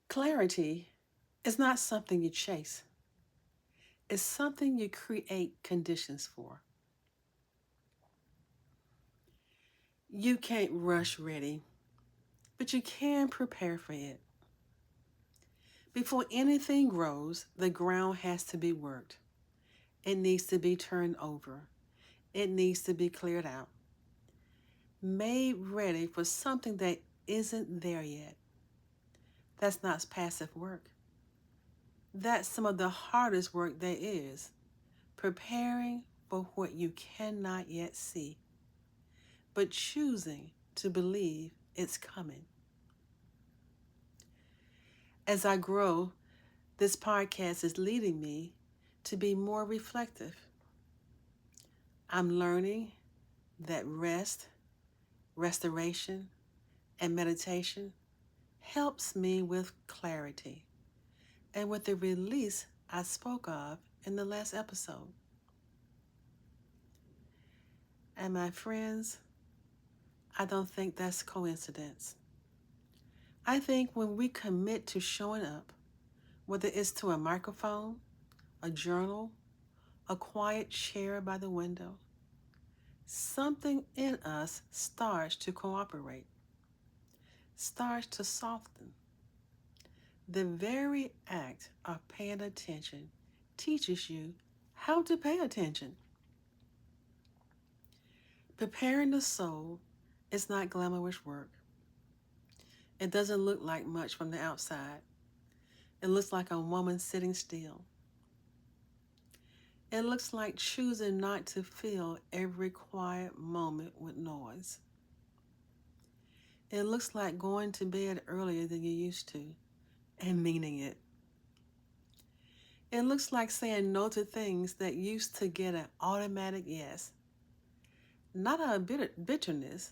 Clarity is not something you chase, it's something you create conditions for. You can't rush ready, but you can prepare for it. Before anything grows, the ground has to be worked. It needs to be turned over. It needs to be cleared out, made ready for something that isn't there yet. That's not passive work. That's some of the hardest work there is, preparing for what you cannot yet see, but choosing to believe it's coming. As I grow, this podcast is leading me to be more reflective. I'm learning that rest, restoration, and meditation helps me with clarity and with the release I spoke of in the last episode. And my friends, I don't think that's coincidence. I think when we commit to showing up, whether it's to a microphone, a journal, a quiet chair by the window, something in us starts to cooperate, starts to soften. The very act of paying attention teaches you how to pay attention. Preparing the soul is not glamorous work. It doesn't look like much from the outside. It looks like a woman sitting still. It looks like choosing not to fill every quiet moment with noise. It looks like going to bed earlier than you used to and meaning it. It looks like saying no to things that used to get an automatic yes, not out of bitterness,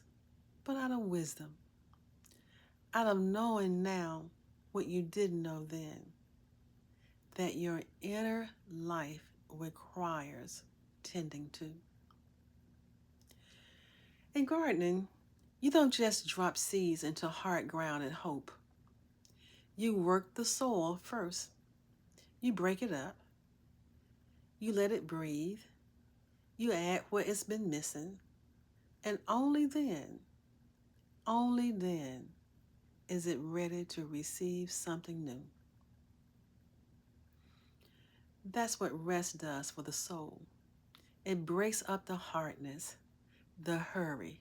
but out of wisdom, out of knowing now what you didn't know then, that your inner life requires tending to. In gardening, you don't just drop seeds into hard ground and hope. You work the soil first. You break it up. You let it breathe. You add what it's been missing. And only then is it ready to receive something new. That's what rest does for the soul. It breaks up the hardness, the hurry,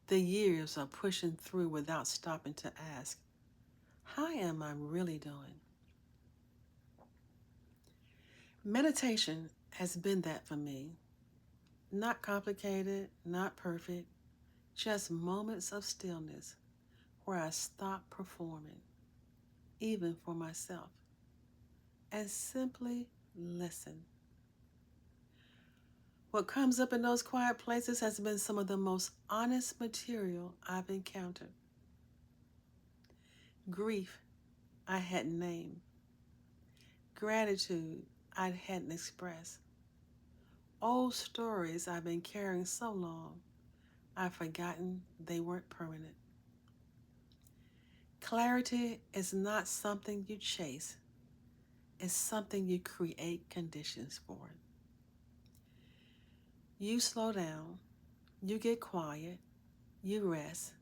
the years of pushing through without stopping to ask, how am I really doing? Meditation has been that for me. Not complicated, not perfect, just moments of stillness where I stop performing, even for myself, and simply listen. What comes up in those quiet places has been some of the most honest material I've encountered. Grief I hadn't named, gratitude I hadn't expressed, old stories I've been carrying so long I've forgotten they weren't permanent. Clarity is not something you chase, it's something you create conditions for. You slow down, you get quiet, you rest,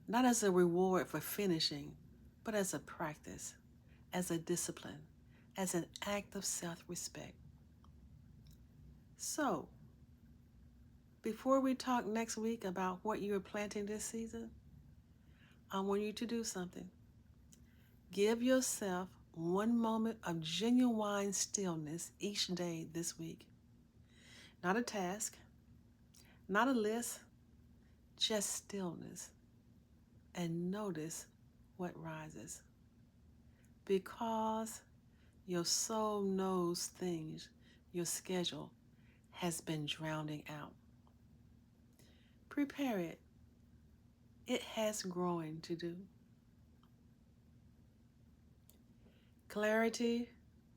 not as a reward for finishing, but as a practice, as a discipline, as an act of self-respect. So, before we talk next week about what you are planting this season, I want you to do something. Give yourself one moment of genuine stillness each day this week. Not a task, not a list, just stillness. And notice what rises. Because your soul knows things your schedule has been drowning out. Prepare it. It has growing to do. Clarity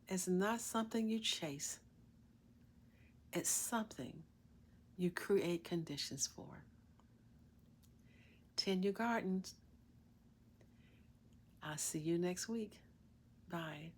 is not something you chase. It's something you create conditions for. Tend your gardens. I'll see you next week. Bye.